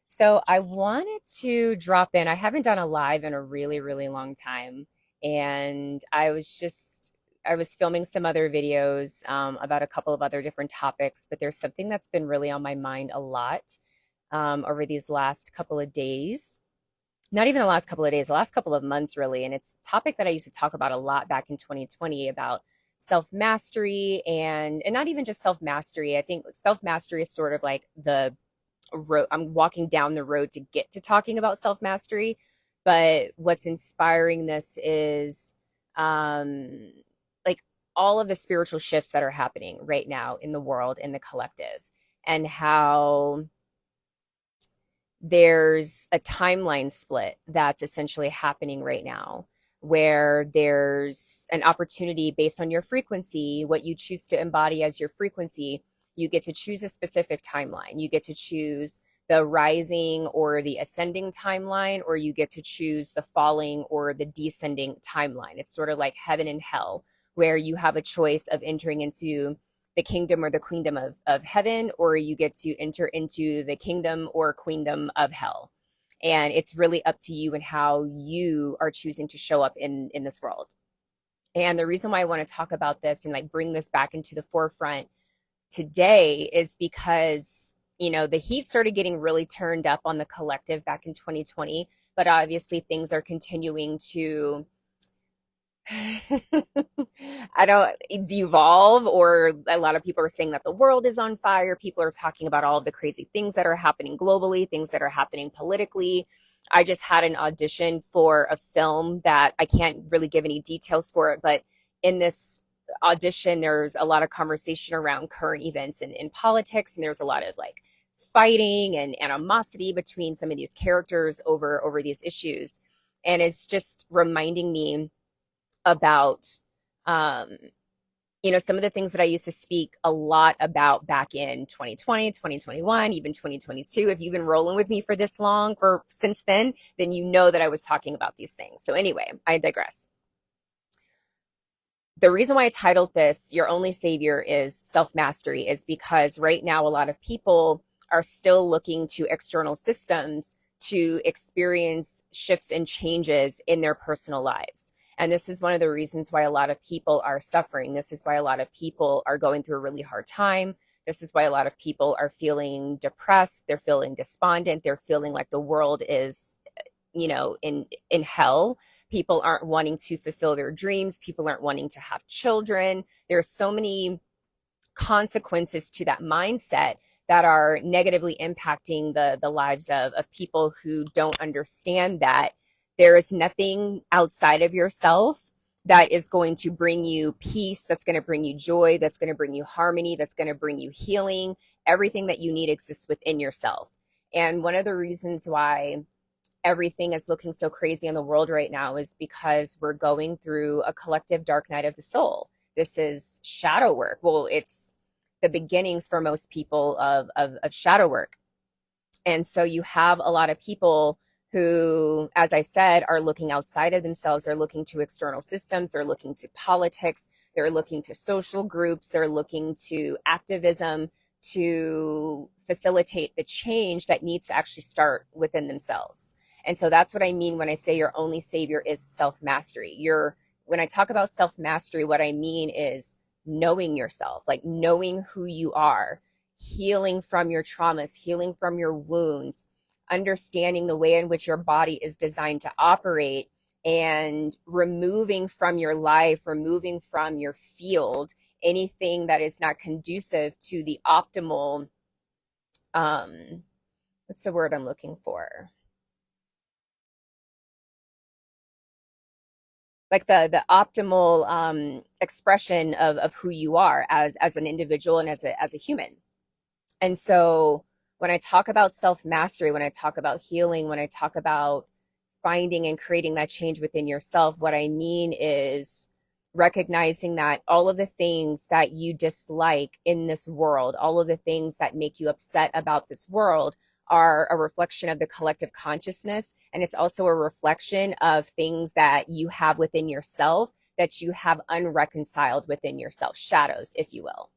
So I wanted to drop in. I haven't done a live in a really, really long time. And I was filming some other videos about a couple of other different topics, but there's something that's been really on my mind a lot over these last couple of days. Not even the last couple of days, the last couple of months, really. And it's a topic that I used to talk about a lot back in 2020 about self mastery and not even just self mastery. I think self mastery is sort of like the road. I'm walking down the road to get to talking about self mastery. But what's inspiring this is um, like all of the spiritual shifts that are happening right now in the world, in the collective, and how there's a timeline split that's essentially happening right now where there's an opportunity based on your frequency, what you choose to embody as your frequency. You get to choose a specific timeline. You get to choose the rising or the ascending timeline, or you get to choose the falling or the descending timeline. It's sort of like heaven and hell, where you have a choice of entering into the kingdom or the queendom of heaven, or you get to enter into the kingdom or queendom of hell. And it's really up to you and how you are choosing to show up in this world. And the reason why I want to talk about this and like bring this back into the forefront today is because, the heat started getting really turned up on the collective back in 2020, but obviously things are continuing to I don't devolve, or a lot of people are saying that the world is on fire. People are talking about all of the crazy things that are happening globally, things that are happening politically. I just had an audition for a film that I can't really give any details for it, but in this audition, there's a lot of conversation around current events in politics, and there's a lot of like fighting and animosity between some of these characters over these issues. And it's just reminding me about um, some of the things that I used to speak a lot about back in 2020, 2021, even 2022. If you've been rolling with me for this long, for since then you know that I was talking about these things. So anyway, I digress. The reason why I titled this Your Only Savior is Self-Mastery is because right now a lot of people are still looking to external systems to experience shifts and changes in their personal lives. And this is one of the reasons why a lot of people are suffering. This is why a lot of people are going through a really hard time. This is why a lot of people are feeling depressed. They're feeling despondent. They're feeling like the world is, in hell. People aren't wanting to fulfill their dreams. People aren't wanting to have children. There are so many consequences to that mindset that are negatively impacting the lives of people who don't understand that there is nothing outside of yourself that is going to bring you peace, that's going to bring you joy, that's going to bring you harmony, that's going to bring you healing. Everything that you need exists within yourself. And one of the reasons why everything is looking so crazy in the world right now is because we're going through a collective dark night of the soul. This is shadow work. Well, it's the beginnings for most people of shadow work. And so you have a lot of people who, as I said, are looking outside of themselves. They're looking to external systems. They're looking to politics. They're looking to social groups. They're looking to activism to facilitate the change that needs to actually start within themselves. And so that's what I mean when I say your only savior is self-mastery. When I talk about self-mastery, what I mean is knowing yourself, like knowing who you are, healing from your traumas, healing from your wounds, understanding the way in which your body is designed to operate, and removing from your life, removing from your field anything that is not conducive to the optimal, what's the word I'm looking for? Like the optimal expression of who you are as an individual and as a human. And so when I talk about self-mastery, when I talk about healing, when I talk about finding and creating that change within yourself, what I mean is recognizing that all of the things that you dislike in this world, all of the things that make you upset about this world are a reflection of the collective consciousness. And it's also a reflection of things that you have within yourself that you have unreconciled within yourself, shadows, if you will.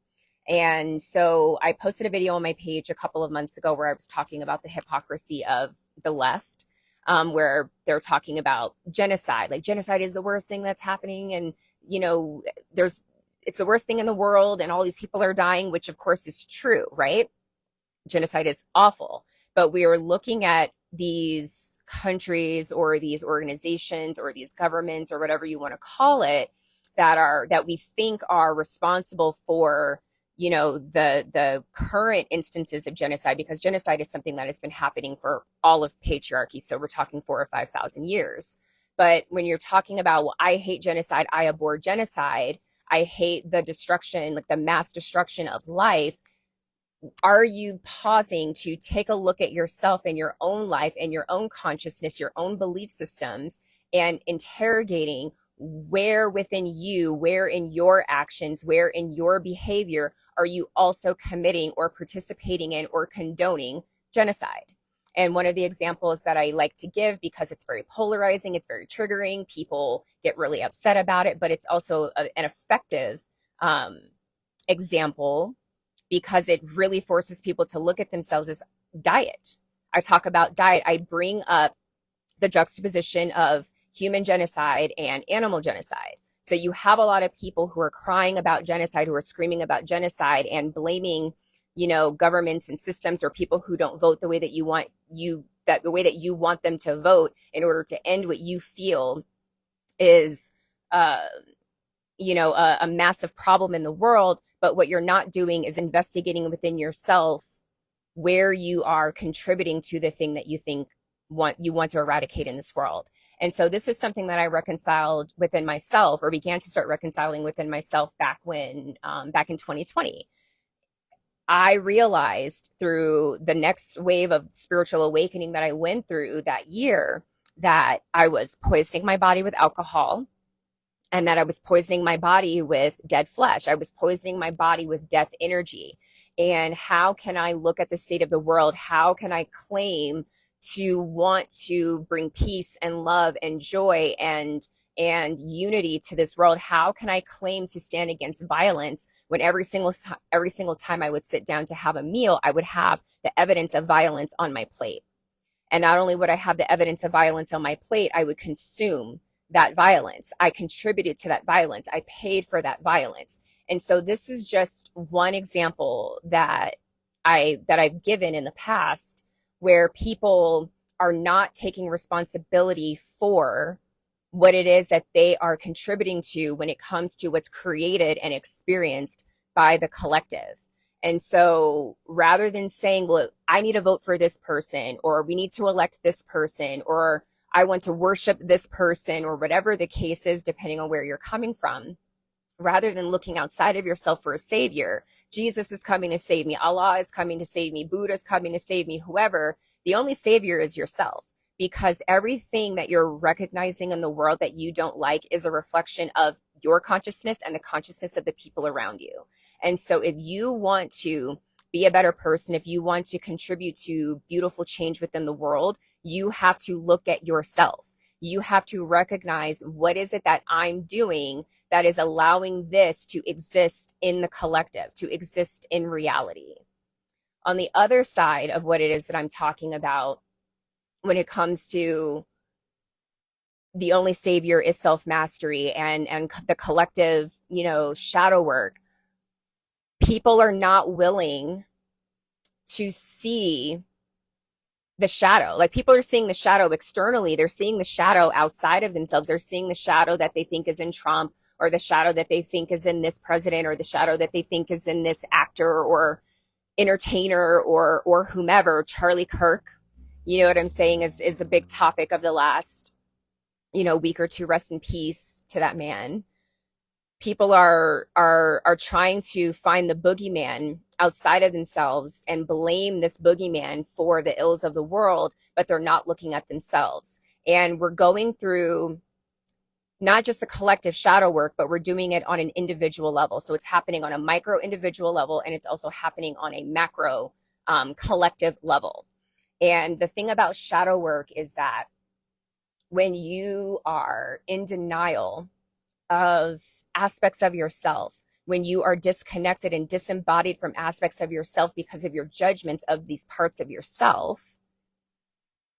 And so I posted a video on my page a couple of months ago where I was talking about the hypocrisy of the left, where they're talking about genocide. Like, genocide is the worst thing that's happening. And, you know, it's the worst thing in the world and all these people are dying, which of course is true, right? Genocide is awful. But we are looking at these countries or these organizations or these governments or whatever you want to call it that we think are responsible for, you know, the current instances of genocide, because genocide is something that has been happening for all of patriarchy. So we're talking 4,000 or 5,000 years. But when you're talking about, well, I hate genocide, I abhor genocide, I hate the destruction, like the mass destruction of life, are you pausing to take a look at yourself and your own life and your own consciousness, your own belief systems, and interrogating where within you, where in your actions, where in your behavior are you also committing or participating in or condoning genocide? And one of the examples that I like to give, because it's very polarizing, it's very triggering, people get really upset about it, but it's also an effective example, because it really forces people to look at themselves, as diet. I talk about diet. I bring up the juxtaposition of human genocide and animal genocide. So you have a lot of people who are crying about genocide, who are screaming about genocide and blaming, you know, governments and systems or people who don't vote the way that the way that you want them to vote in order to end what you feel is, you know, a massive problem in the world. But what you're not doing is investigating within yourself where you are contributing to the thing that you want to eradicate in this world. And so this is something that I reconciled within myself, or began to start reconciling within myself back in 2020. I realized through the next wave of spiritual awakening that I went through that year that I was poisoning my body with alcohol, and that I was poisoning my body with dead flesh. I was poisoning my body with death energy. And how can I look at the state of the world? How can I claim to want to bring peace and love and joy and unity to this world? How can I claim to stand against violence when every single time I would sit down to have a meal, I would have the evidence of violence on my plate? And not only would I have the evidence of violence on my plate, I would consume that violence. I contributed to that violence. I paid for that violence. And so this is just one example that I've given in the past, where people are not taking responsibility for what it is that they are contributing to when it comes to what's created and experienced by the collective. And so rather than saying, well, I need to vote for this person, or we need to elect this person, or I want to worship this person, or whatever the case is, depending on where you're coming from, rather than looking outside of yourself for a savior, Jesus is coming to save me, Allah is coming to save me, Buddha is coming to save me, whoever, the only savior is yourself. Because everything that you're recognizing in the world that you don't like is a reflection of your consciousness and the consciousness of the people around you. And so if you want to be a better person, if you want to contribute to beautiful change within the world, you have to look at yourself. You have to recognize, what is it that I'm doing that is allowing this to exist in the collective, to exist in reality. On the other side of what it is that I'm talking about, when it comes to the only savior is self-mastery and the collective, you know, shadow work, people are not willing to see the shadow. Like, people are seeing the shadow externally. They're seeing the shadow outside of themselves. They're seeing the shadow that they think is in Trump, or the shadow that they think is in this president, or the shadow that they think is in this actor or entertainer or whomever. Charlie Kirk, you know what I'm saying, is a big topic of the last, you know, week or two. Rest in peace to that man. People are trying to find the boogeyman outside of themselves and blame this boogeyman for the ills of the world, but they're not looking at themselves. And we're going through not just a collective shadow work, but we're doing it on an individual level. So it's happening on a micro individual level, and it's also happening on a macro collective level. And the thing about shadow work is that when you are in denial of aspects of yourself, when you are disconnected and disembodied from aspects of yourself because of your judgments of these parts of yourself,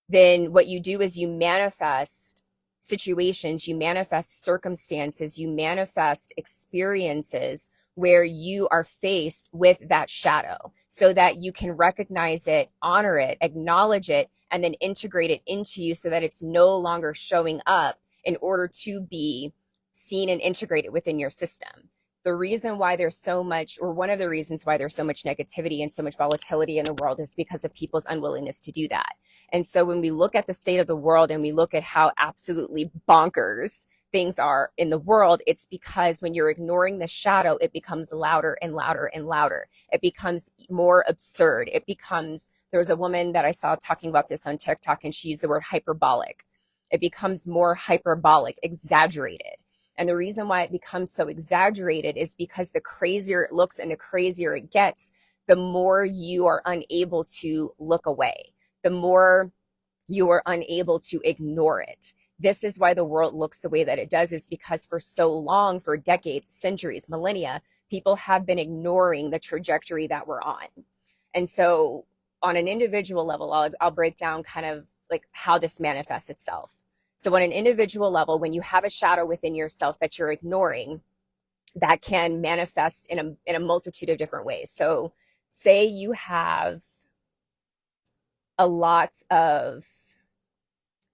then what you do is you manifest situations, you manifest circumstances, you manifest experiences where you are faced with that shadow so that you can recognize it, honor it, acknowledge it, and then integrate it into you so that it's no longer showing up in order to be seen and integrated within your system. The reason why there's so much, or one of the reasons why there's so much negativity and so much volatility in the world, is because of people's unwillingness to do that. And so when we look at the state of the world and we look at how absolutely bonkers things are in the world, it's because when you're ignoring the shadow, it becomes louder and louder and louder. It becomes more absurd. It becomes, there was a woman that I saw talking about this on TikTok, and she used the word hyperbolic. It becomes more hyperbolic, exaggerated. And the reason why it becomes so exaggerated is because the crazier it looks and the crazier it gets, the more you are unable to look away, the more you are unable to ignore it. This is why the world looks the way that it does, is because for so long, for decades, centuries, millennia, people have been ignoring the trajectory that we're on. And so on an individual level, I'll break down kind of like how this manifests itself. So on an individual level, when you have a shadow within yourself that you're ignoring, that can manifest in a multitude of different ways. So say you have a lot of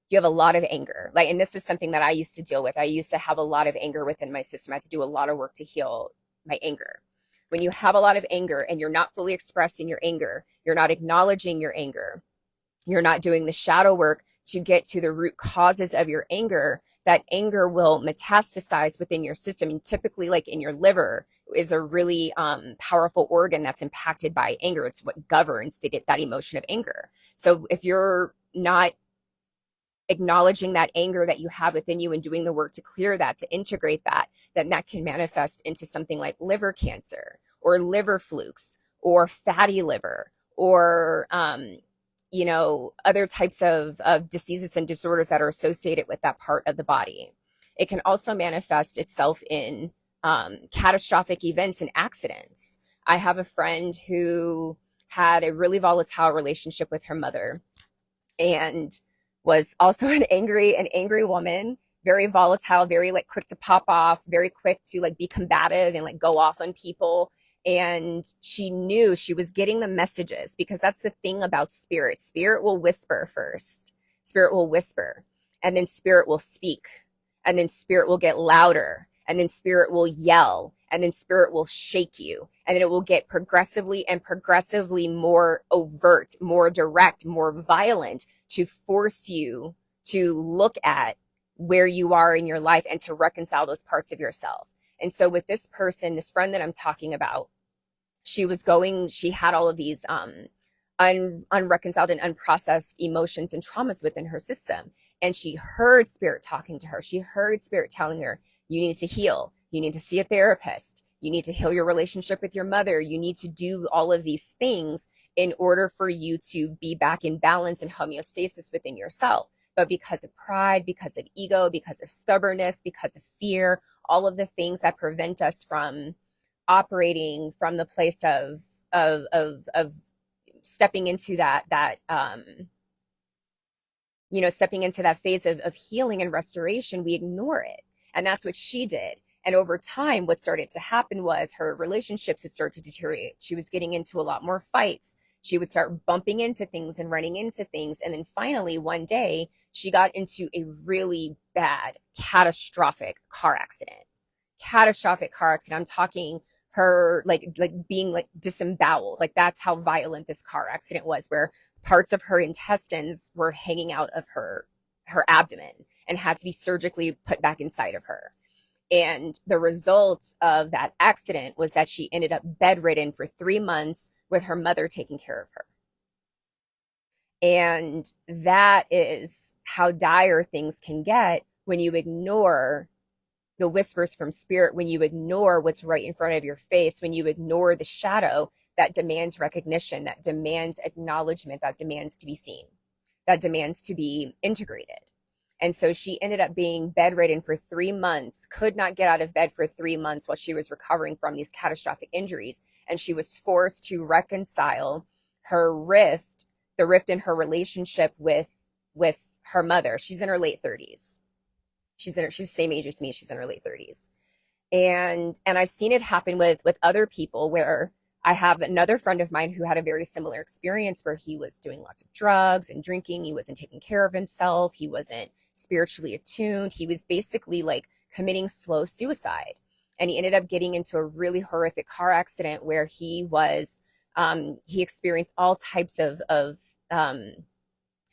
anger, like, and this was something that I used to deal with. I used to have a lot of anger within my system. I had to do a lot of work to heal my anger. When you have a lot of anger and you're not fully expressing your anger, you're not acknowledging your anger, you're not doing the shadow work to get to the root causes of your anger, that anger will metastasize within your system. And typically, like in your liver is a really powerful organ that's impacted by anger. It's what governs that emotion of anger. So if you're not acknowledging that anger that you have within you and doing the work to clear that, to integrate that, then that can manifest into something like liver cancer or liver flukes or fatty liver or other types of diseases and disorders that are associated with that part of the body. It can also manifest itself in catastrophic events and accidents. I have a friend who had a really volatile relationship with her mother and was also an angry woman, very volatile, very like quick to pop off, very quick to like be combative and like go off on people. And she knew she was getting the messages, because that's the thing about spirit. Spirit will whisper first. Spirit will whisper, and then spirit will speak, and then spirit will get louder, and then spirit will yell, and then spirit will shake you, and then it will get progressively more overt, more direct, more violent, to force you to look at where you are in your life and to reconcile those parts of yourself. And so with this person, this friend that I'm talking about, she had all of these unreconciled and unprocessed emotions and traumas within her system. And she heard spirit talking to her. She heard spirit telling her, you need to heal. You need to see a therapist. You need to heal your relationship with your mother. You need to do all of these things in order for you to be back in balance and homeostasis within yourself. But because of pride, because of ego, because of stubbornness, because of fear, all of the things that prevent us from operating from the place of stepping into stepping into that phase of healing and restoration, we ignore it. And that's what she did. And over time, what started to happen was her relationships would start to deteriorate. She was getting into a lot more fights. She would start bumping into things and running into things. And then finally, one day, she got into a really bad, catastrophic car accident. I'm talking her like being like disemboweled. Like, that's how violent this car accident was, where parts of her intestines were hanging out of her abdomen and had to be surgically put back inside of her. And the result of that accident was that she ended up bedridden for 3 months with her mother taking care of her. And that is how dire things can get when you ignore the whispers from spirit, when you ignore what's right in front of your face, when you ignore the shadow that demands recognition, that demands acknowledgement, that demands to be seen, that demands to be integrated. And so she ended up being bedridden for 3 months, could not get out of bed for 3 months while she was recovering from these catastrophic injuries. And she was forced to reconcile her rift, the rift in her relationship with her mother. She's in her late 30s. She's the same age as me. She's in her late 30s. And I've seen it happen with other people, where I have another friend of mine who had a very similar experience, where he was doing lots of drugs and drinking. He wasn't taking care of himself. He wasn't spiritually attuned. He was basically like committing slow suicide. And he ended up getting into a really horrific car accident where he experienced all types of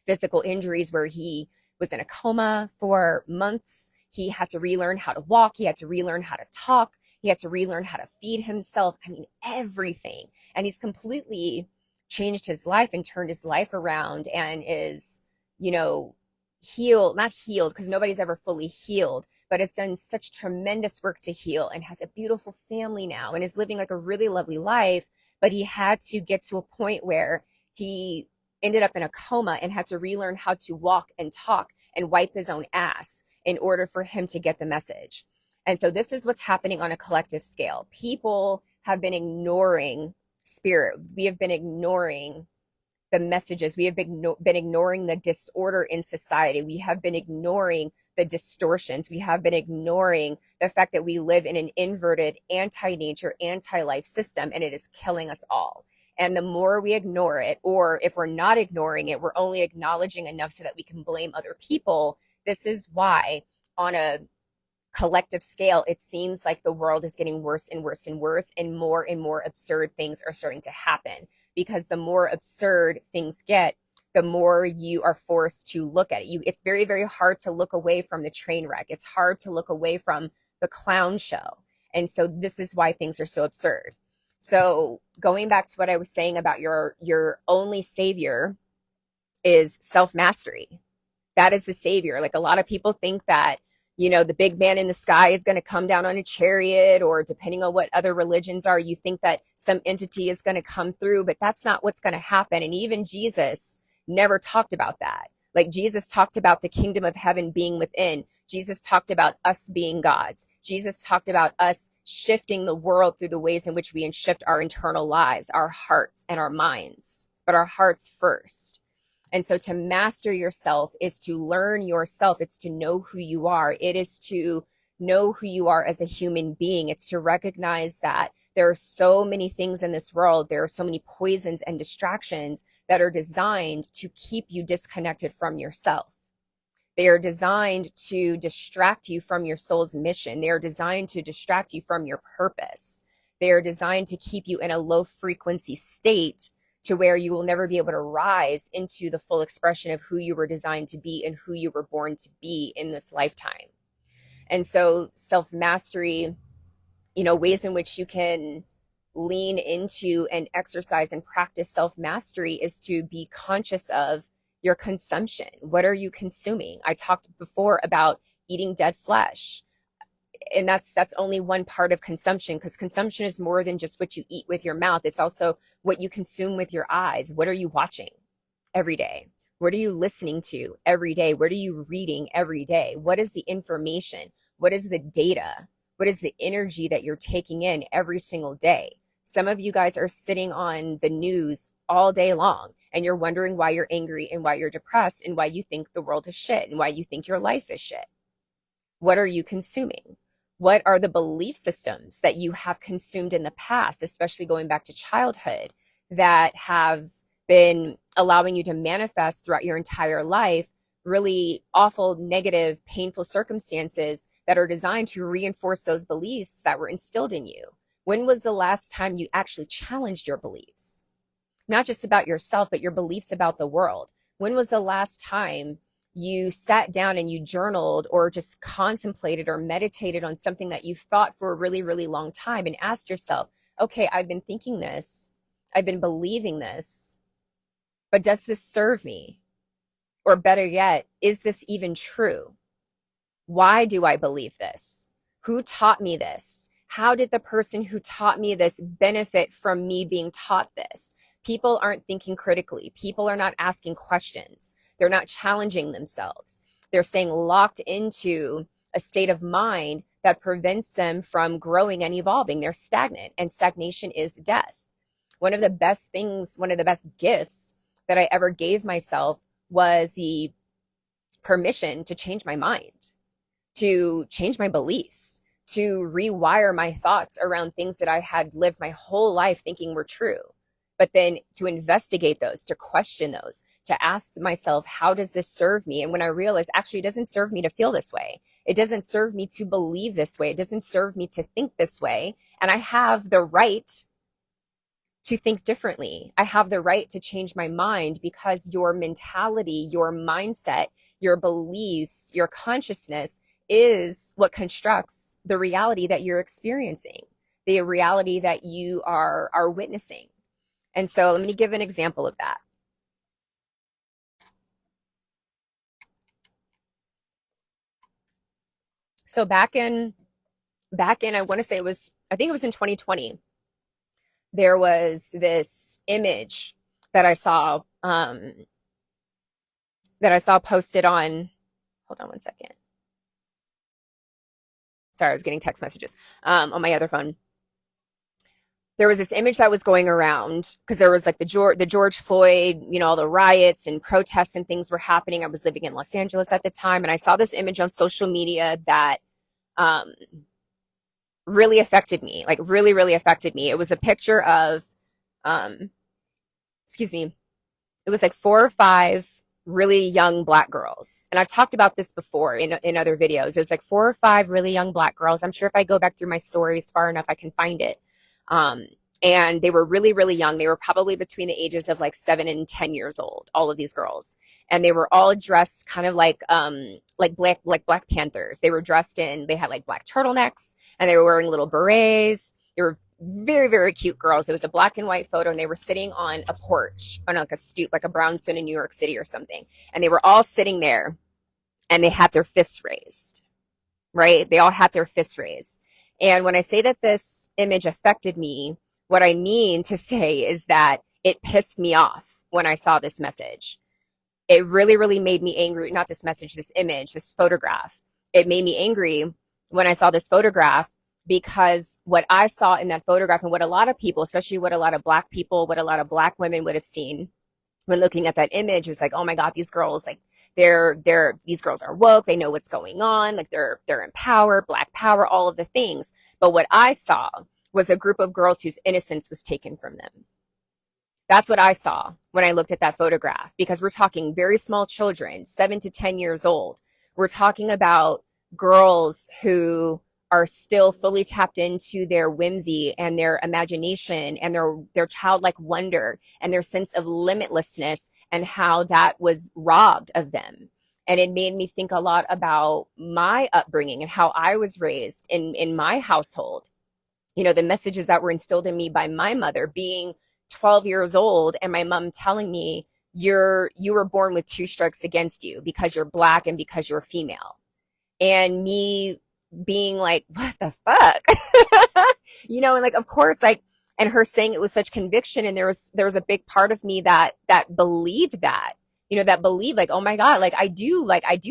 physical injuries, where he was in a coma for months. He had to relearn how to walk. He had to relearn how to talk. He had to relearn how to feed himself. I mean, everything. And he's completely changed his life and turned his life around, and is, healed, not healed, because nobody's ever fully healed, but has done such tremendous work to heal, and has a beautiful family now, and is living like a really lovely life. But he had to get to a point where he ended up in a coma and had to relearn how to walk and talk and wipe his own ass in order for him to get the message. And so this is what's happening on a collective scale. People have been ignoring spirit. We have been ignoring the messages. We have been ignoring the disorder in society. We have been ignoring the distortions. We have been ignoring the fact that we live in an inverted, anti-nature, anti-life system, and it is killing us all. And the more we ignore it, or if we're not ignoring it, we're only acknowledging enough so that we can blame other people. This is why, on a collective scale, it seems like the world is getting worse and worse and worse, and more absurd things are starting to happen. Because the more absurd things get, the more you are forced to look at it. It's very, very hard to look away from the train wreck. It's hard to look away from the clown show. And so this is why things are so absurd. So going back to what I was saying about your only savior is self-mastery. That is the savior. Like, a lot of people think that, the big man in the sky is going to come down on a chariot, or depending on what other religions are, you think that some entity is going to come through, but that's not what's going to happen. And even Jesus never talked about that. Like, Jesus talked about the kingdom of heaven being within. Jesus talked about us being gods. Jesus talked about us shifting the world through the ways in which we shift our internal lives, our hearts and our minds, but our hearts first. And so to master yourself is to learn yourself. It's to know who you are. It is to know who you are as a human being. It's to recognize that there are so many things in this world. There are so many poisons and distractions that are designed to keep you disconnected from yourself. They are designed to distract you from your soul's mission. They are designed to distract you from your purpose. They are designed to keep you in a low frequency state, to where you will never be able to rise into the full expression of who you were designed to be and who you were born to be in this lifetime. And so self-mastery, ways in which you can lean into and exercise and practice self-mastery is to be conscious of your consumption. What are you consuming? I talked before about eating dead flesh. And that's only one part of consumption, because consumption is more than just what you eat with your mouth. It's also what you consume with your eyes. What are you watching every day? What are you listening to every day? What are you reading every day? What is the information? What is the data? What is the energy that you're taking in every single day? Some of you guys are sitting on the news all day long, and you're wondering why you're angry and why you're depressed and why you think the world is shit and why you think your life is shit. What are you consuming? What are the belief systems that you have consumed in the past, especially going back to childhood, that have been allowing you to manifest throughout your entire life really awful, negative, painful circumstances that are designed to reinforce those beliefs that were instilled in you? When was the last time you actually challenged your beliefs? Not just about yourself, but your beliefs about the world. When was the last time you sat down and you journaled or just contemplated or meditated on something that you've thought for a really, really long time, and asked yourself, okay, I've been thinking this, I've been believing this, but does this serve me? Or better yet, is this even true? Why do I believe this? Who taught me this? How did the person who taught me this benefit from me being taught this? People aren't thinking critically. People are not asking questions. They're not challenging themselves. They're staying locked into a state of mind that prevents them from growing and evolving. They're stagnant, and stagnation is death. One of the best things, one of the best gifts that I ever gave myself was the permission to change my mind, to change my beliefs, to rewire my thoughts around things that I had lived my whole life thinking were true. But then to investigate those, to question those, to ask myself, how does this serve me? And when I realized, actually, it doesn't serve me to feel this way. It doesn't serve me to believe this way. It doesn't serve me to think this way. And I have the right to think differently. I have the right to change my mind, because your mentality, your mindset, your beliefs, your consciousness is what constructs the reality that you're experiencing, the reality that you are witnessing. And so let me give an example of that. So back in, I want to say I think it was in 2020, there was this image that I saw, posted on, hold on one second. Sorry, I was getting text messages on my other phone. There was this image that was going around because there was like the George Floyd, all the riots and protests and things were happening. I was living in Los Angeles at the time, and I saw this image on social media that really affected me, like really, really affected me. It was a picture of, excuse me, it was like 4 or 5 really young Black girls. And I've talked about this before in other videos. It was like 4 or 5 really young Black girls. I'm sure if I go back through my stories far enough, I can find it. And they were really, really young. They were probably between the ages of like 7 and 10 years old, all of these girls. And they were all dressed kind of like Black Panthers. They were dressed they had like black turtlenecks, and they were wearing little berets. They were very, very cute girls. It was a black and white photo, and they were sitting on a porch, on like a stoop, like a brownstone in New York City or something. And they were all sitting there, and they had their fists raised, right? They all had their fists raised. And when I say that this image affected me, what I mean to say is that it pissed me off when I saw this message. It really, really made me angry. Not this message, this image, this photograph. It made me angry when I saw this photograph, because what I saw in that photograph, and what a lot of people, especially what a lot of Black people, what a lot of Black women would have seen when looking at that image, was like, oh my God, these girls, like these girls are woke. They know what's going on. Like they're empowered, Black power, all of the things. But what I saw was a group of girls whose innocence was taken from them. That's what I saw when I looked at that photograph, because we're talking very small children, 7 to 10 years old. We're talking about girls who are still fully tapped into their whimsy and their imagination and their childlike wonder and their sense of limitlessness, and how that was robbed of them. And it made me think a lot about my upbringing and how I was raised in my household. The messages that were instilled in me by my mother, being 12 years old, and my mom telling me, you were born with 2 strikes against you because you're Black and because you're female. And me being like, what the fuck? And like, of course, like, and her saying it with such conviction. And there was a big part of me that believed that, that believed like, oh my God, like I do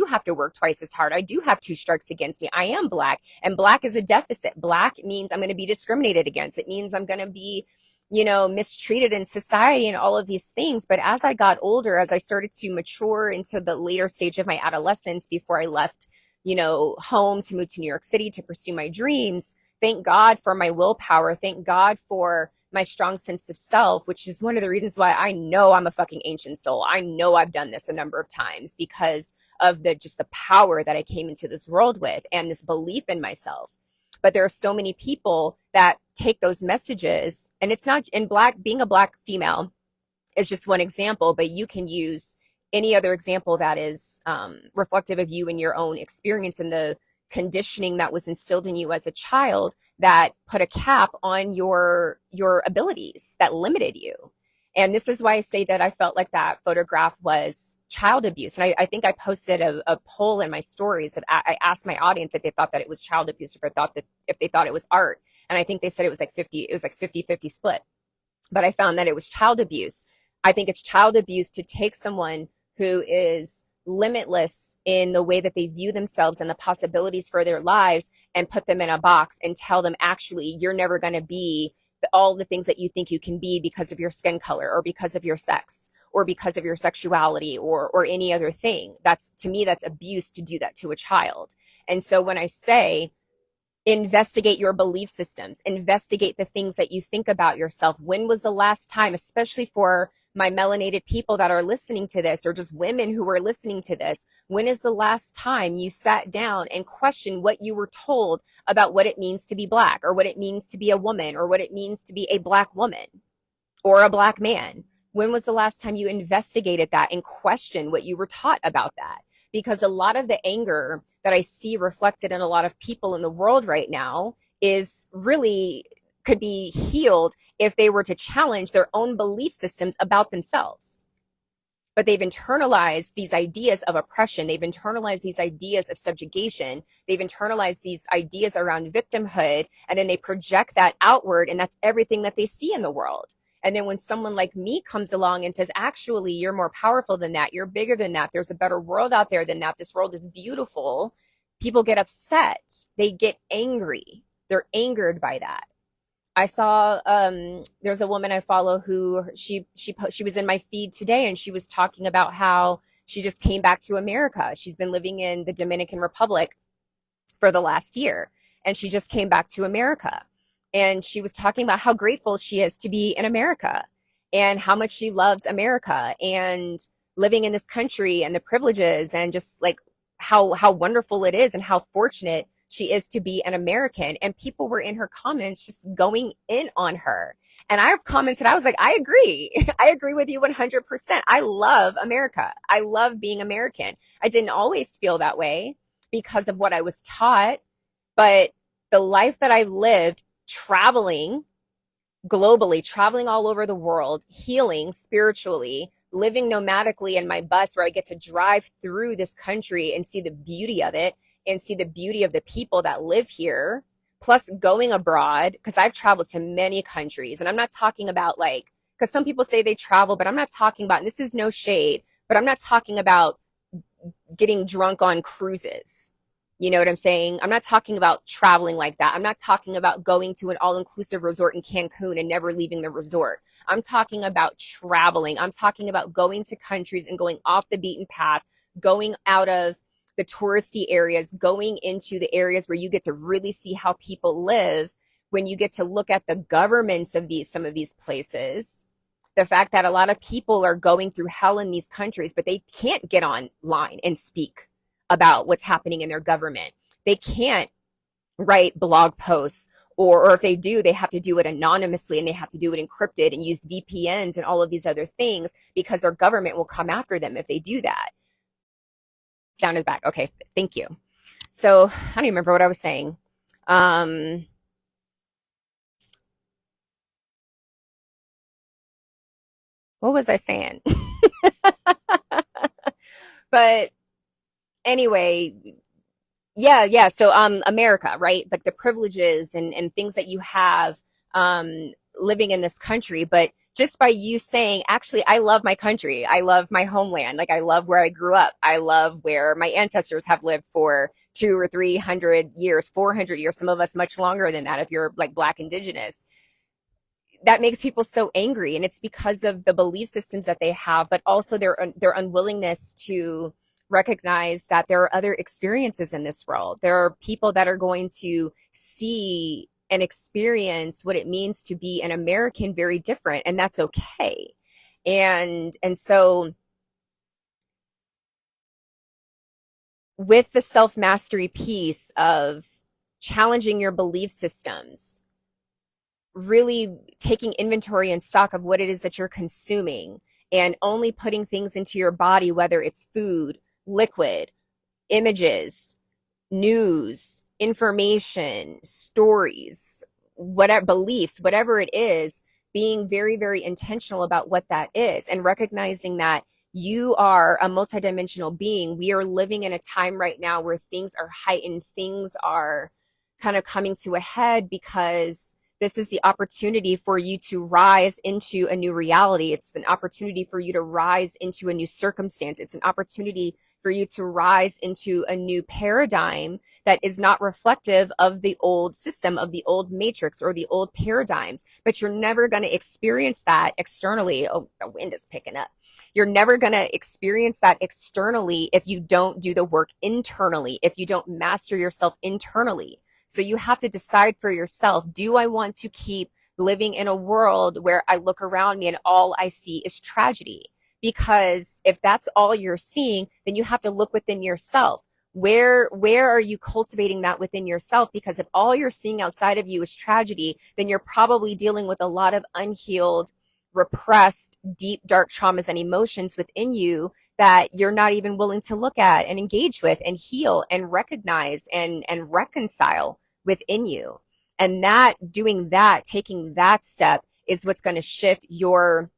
have to work twice as hard. I do have 2 strikes against me. I am Black, and Black is a deficit. Black means I'm going to be discriminated against. It means I'm going to be, mistreated in society and all of these things. But as I got older, as I started to mature into the later stage of my adolescence, before I left, home to move to New York City to pursue my dreams, thank God for my willpower. Thank God for my strong sense of self, which is one of the reasons why I know I'm a fucking ancient soul. I know I've done this a number of times, because of the power that I came into this world with, and this belief in myself. But there are so many people that take those messages, and it's not in being a Black female is just one example, but you can use any other example that is reflective of you and your own experience and the conditioning that was instilled in you as a child that put a cap on your abilities, that limited you. And this is why I say that I felt like that photograph was child abuse. And I think I posted a poll in my stories that I asked my audience if they thought that it was child abuse, if they thought it was art. And I think they said it was like 50-50 split. But I found that it was child abuse. I think it's child abuse to take someone who is limitless in the way that they view themselves and the possibilities for their lives, and put them in a box and tell them, actually, you're never going to be all the things that you think you can be because of your skin color or because of your sex or because of your sexuality or any other thing. That's, to me, that's abuse to do that to a child. And so when I say investigate your belief systems, investigate the things that you think about yourself. When was the last time, especially for my melanated people that are listening to this, or just women who are listening to this, when is the last time you sat down and questioned what you were told about what it means to be Black, or what it means to be a woman, or what it means to be a Black woman or a Black man? When was the last time you investigated that and questioned what you were taught about that? Because a lot of the anger that I see reflected in a lot of people in the world right now is really could be healed if they were to challenge their own belief systems about themselves. But they've internalized these ideas of oppression. They've internalized these ideas of subjugation. They've internalized these ideas around victimhood, and then they project that outward, and that's everything that they see in the world. And then when someone like me comes along and says, actually, you're more powerful than that, you're bigger than that, there's a better world out there than that, this world is beautiful, people get upset. They get angry. They're angered by that. I saw there's a woman I follow who she was in my feed today, and she was talking about how she just came back to America. She's been living in the Dominican Republic for the last year, and she just came back to America. And she was talking about how grateful she is to be in America and how much she loves America and living in this country and the privileges, and just like how wonderful it is and how fortunate she is to be an American. And people were in her comments just going in on her. And I commented, I was like, I agree. I agree with you 100%. I love America. I love being American. I didn't always feel that way because of what I was taught, but the life that I've lived, traveling globally, traveling all over the world, healing spiritually, living nomadically in my bus where I get to drive through this country and see the beauty of it and see the beauty of the people that live here, plus going abroad, because I've traveled to many countries. And I'm not talking about like, because some people say they travel, but I'm not talking about, and this is no shade, but I'm not talking about getting drunk on cruises. You know what I'm saying? I'm not talking about traveling like that. I'm not talking about going to an all-inclusive resort in Cancun and never leaving the resort. I'm talking about traveling. I'm talking about going to countries and going off the beaten path, going out of the touristy areas, going into the areas where you get to really see how people live, when you get to look at the governments of some of these places. The fact that a lot of people are going through hell in these countries, but they can't get online and speak about what's happening in their government. They can't write blog posts, or if they do, they have to do it anonymously, and they have to do it encrypted and use VPNs and all of these other things, because their government will come after them if they do that. Sound is back. Okay, thank you. So I don't even remember what I was saying. What was I saying? But anyway, yeah. So America, right? Like the privileges and things that you have living in this country. But just by you saying, actually, I love my country, I love my homeland, like I love where I grew up, I love where my ancestors have lived for 200 or 300 years, 400 years, some of us much longer than that if you're like Black, Indigenous. That makes people so angry, and it's because of the belief systems that they have, but also their unwillingness to recognize that there are other experiences in this world. There are people that are going to see and experience what it means to be an American very different, and that's okay. And so with the self-mastery piece of challenging your belief systems, really taking inventory and stock of what it is that you're consuming, and only putting things into your body, whether it's food, liquid, images, news, information, stories, whatever, beliefs, whatever it is, being very, very intentional about what that is, and recognizing that you are a multidimensional being. We are living in a time right now where things are heightened, things are kind of coming to a head, because this is the opportunity for you to rise into a new reality. It's an opportunity for you to rise into a new circumstance. It's an opportunity for you to rise into a new paradigm that is not reflective of the old system, of the old matrix or the old paradigms. But you're never going to experience that externally. Oh, the wind is picking up. You're never going to experience that externally if you don't do the work internally, if you don't master yourself internally. So you have to decide for yourself, do I want to keep living in a world where I look around me and all I see is tragedy? Because if that's all you're seeing, then you have to look within yourself. Where are you cultivating that within yourself? Because if all you're seeing outside of you is tragedy, then you're probably dealing with a lot of unhealed, repressed, deep, dark traumas and emotions within you that you're not even willing to look at and engage with and heal and recognize and reconcile within you. And that, doing that, taking that step is what's going to shift your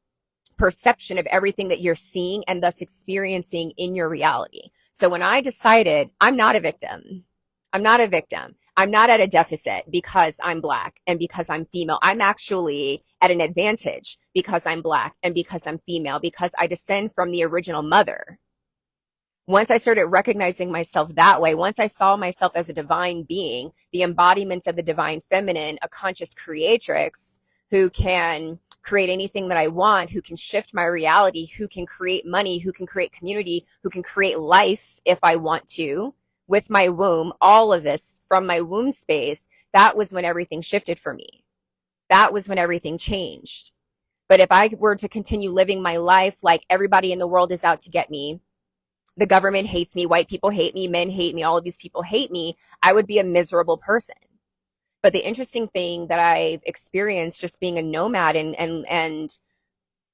perception of everything that you're seeing and thus experiencing in your reality. So when I decided I'm not a victim, I'm not a victim. I'm not at a deficit because I'm Black and because I'm female. I'm actually at an advantage because I'm Black and because I'm female, because I descend from the original mother. Once I started recognizing myself that way, once I saw myself as a divine being, the embodiment of the divine feminine, a conscious creatrix who can create anything that I want, who can shift my reality, who can create money, who can create community, who can create life if I want to, with my womb, all of this from my womb space, that was when everything shifted for me. That was when everything changed. But if I were to continue living my life like everybody in the world is out to get me, the government hates me, white people hate me, men hate me, all of these people hate me, I would be a miserable person. But the interesting thing that I've experienced just being a nomad and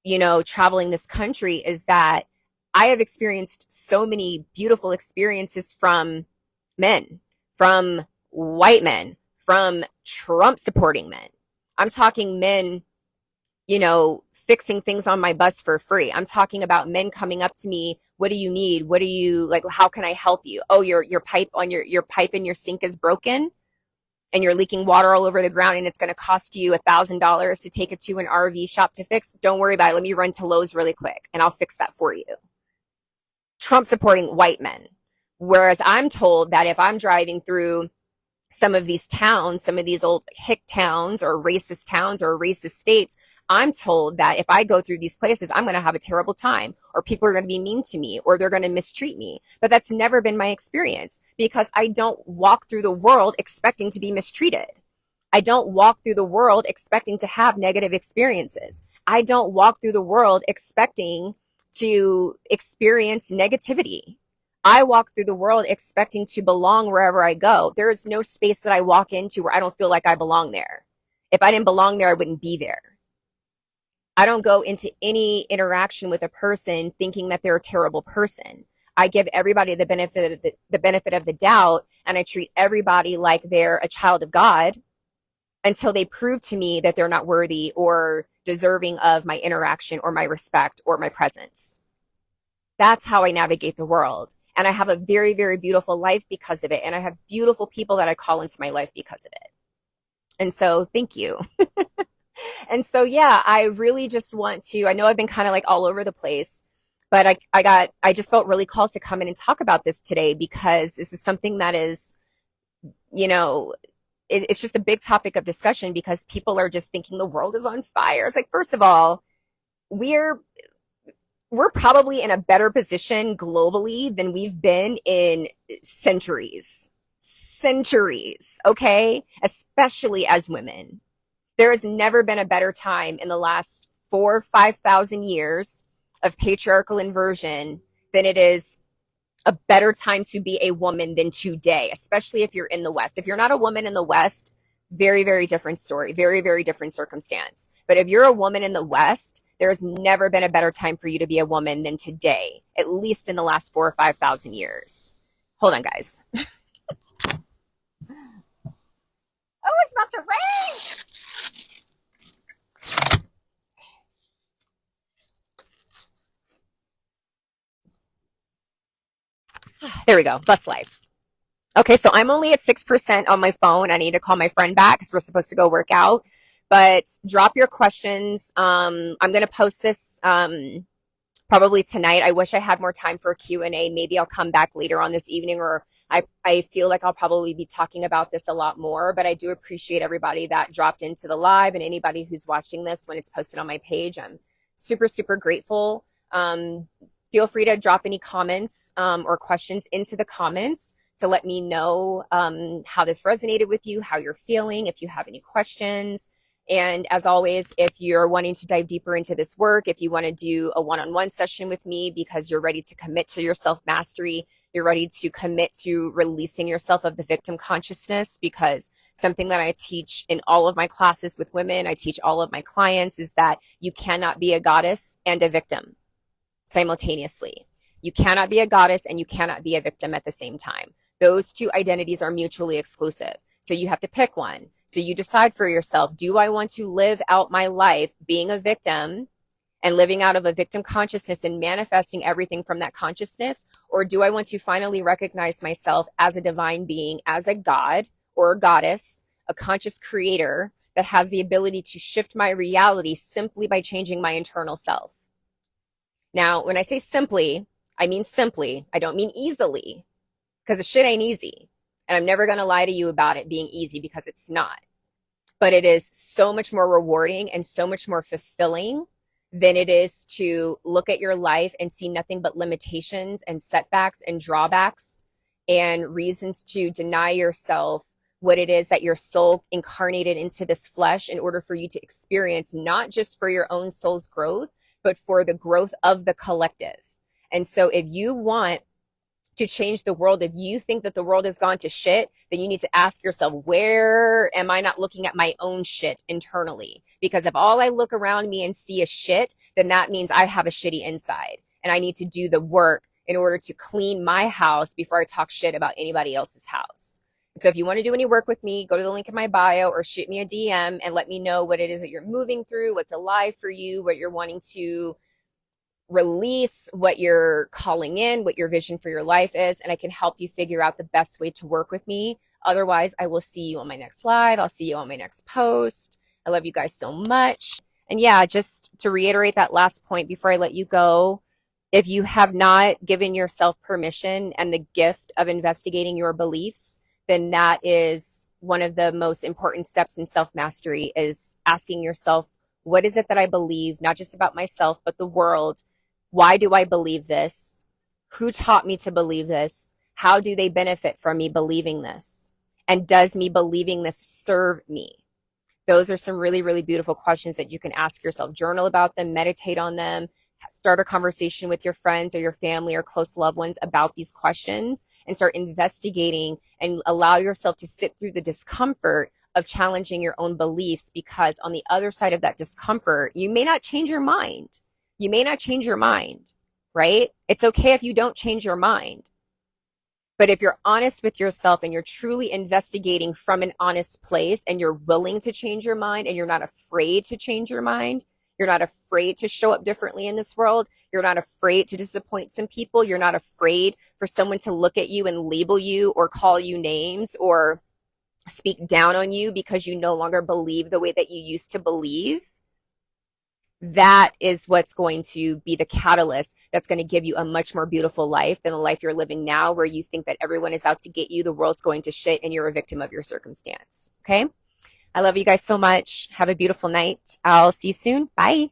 you know, traveling this country is that I have experienced so many beautiful experiences from men, from white men, from Trump supporting men. I'm talking men, you know, fixing things on my bus for free. I'm talking about men coming up to me. What do you need? What do you like? How can I help you? Oh, your pipe on your pipe in your sink is broken and you're leaking water all over the ground and it's going to cost you $1,000 to take it to an RV shop to fix. Don't worry about it. Let me run to Lowe's really quick and I'll fix that for you. Trump supporting white men. Whereas I'm told that if I'm driving through some of these towns, some of these old hick towns or racist states, I'm told that if I go through these places, I'm going to have a terrible time, or people are going to be mean to me, or they're going to mistreat me. But that's never been my experience because I don't walk through the world expecting to be mistreated. I don't walk through the world expecting to have negative experiences. I don't walk through the world expecting to experience negativity. I walk through the world expecting to belong wherever I go. There is no space that I walk into where I don't feel like I belong there. If I didn't belong there, I wouldn't be there. I don't go into any interaction with a person thinking that they're a terrible person. I give everybody the benefit of the doubt, and I treat everybody like they're a child of God until they prove to me that they're not worthy or deserving of my interaction or my respect or my presence. That's how I navigate the world. And I have a very, very beautiful life because of it. And I have beautiful people that I call into my life because of it. And so thank you. And so, yeah, I really just want to, I know I've been kind of like all over the place, but I just felt really called to come in and talk about this today because this is something that is, you know, it's just a big topic of discussion because people are just thinking the world is on fire. It's like, first of all, we're probably in a better position globally than we've been in centuries, okay? Especially as women. There has never been a better time in the last 4,000 or 5,000 years of patriarchal inversion than it is a better time to be a woman than today, especially if you're in the West. If you're not a woman in the West, very, very different story, very, very different circumstance. But if you're a woman in the West, there has never been a better time for you to be a woman than today, at least in the last 4,000 or 5,000 years. Hold on, guys. Oh, it's about to rain. There we go. Bus life. Okay, so I'm only at 6% on my phone. I need to call my friend back because we're supposed to go work out. But drop your questions. I'm going to post this probably tonight. I wish I had more time for a Q&A. Maybe I'll come back later on this evening, or I feel like I'll probably be talking about this a lot more, but I do appreciate everybody that dropped into the live and anybody who's watching this when it's posted on my page. I'm super, super grateful. Feel free to drop any comments or questions into the comments to let me know how this resonated with you, how you're feeling, if you have any questions. And as always, if you're wanting to dive deeper into this work, if you want to do a one-on-one session with me because you're ready to commit to your self-mastery, you're ready to commit to releasing yourself of the victim consciousness, because something that I teach in all of my classes with women, I teach all of my clients, is that you cannot be a goddess and a victim simultaneously. You cannot be a goddess and you cannot be a victim at the same time. Those two identities are mutually exclusive. So you have to pick one. So you decide for yourself, do I want to live out my life being a victim and living out of a victim consciousness and manifesting everything from that consciousness? Or do I want to finally recognize myself as a divine being, as a god or a goddess, a conscious creator that has the ability to shift my reality simply by changing my internal self? Now, when I say simply, I mean simply. I don't mean easily, because the shit ain't easy. And I'm never going to lie to you about it being easy, because it's not. But it is so much more rewarding and so much more fulfilling than it is to look at your life and see nothing but limitations and setbacks and drawbacks and reasons to deny yourself what it is that your soul incarnated into this flesh in order for you to experience, not just for your own soul's growth, but for the growth of the collective. And so if you want to change the world, if you think that the world has gone to shit, then you need to ask yourself, where am I not looking at my own shit internally? Because if all I look around me and see is shit, then that means I have a shitty inside. And I need to do the work in order to clean my house before I talk shit about anybody else's house. And so if you want to do any work with me, go to the link in my bio or shoot me a DM and let me know what it is that you're moving through, what's alive for you, what you're wanting to release, what you're calling in, what your vision for your life is, and I can help you figure out the best way to work with me. Otherwise, I will see you on my next live. I'll see you on my next post. I love you guys so much. And yeah, just to reiterate that last point before I let you go, if you have not given yourself permission and the gift of investigating your beliefs, then that is one of the most important steps in self-mastery, is asking yourself, what is it that I believe, not just about myself, but the world? Why do I believe this? Who taught me to believe this? How do they benefit from me believing this? And does me believing this serve me? Those are some really, really beautiful questions that you can ask yourself. Journal about them, meditate on them, start a conversation with your friends or your family or close loved ones about these questions, and start investigating and allow yourself to sit through the discomfort of challenging your own beliefs, because on the other side of that discomfort, you may not change your mind. You may not change your mind, right? It's okay if you don't change your mind. But if you're honest with yourself and you're truly investigating from an honest place and you're willing to change your mind and you're not afraid to change your mind, you're not afraid to show up differently in this world, you're not afraid to disappoint some people, you're not afraid for someone to look at you and label you or call you names or speak down on you because you no longer believe the way that you used to believe, that is what's going to be the catalyst that's going to give you a much more beautiful life than the life you're living now, where you think that everyone is out to get you, the world's going to shit, and you're a victim of your circumstance. Okay? I love you guys so much. Have a beautiful night. I'll see you soon. Bye.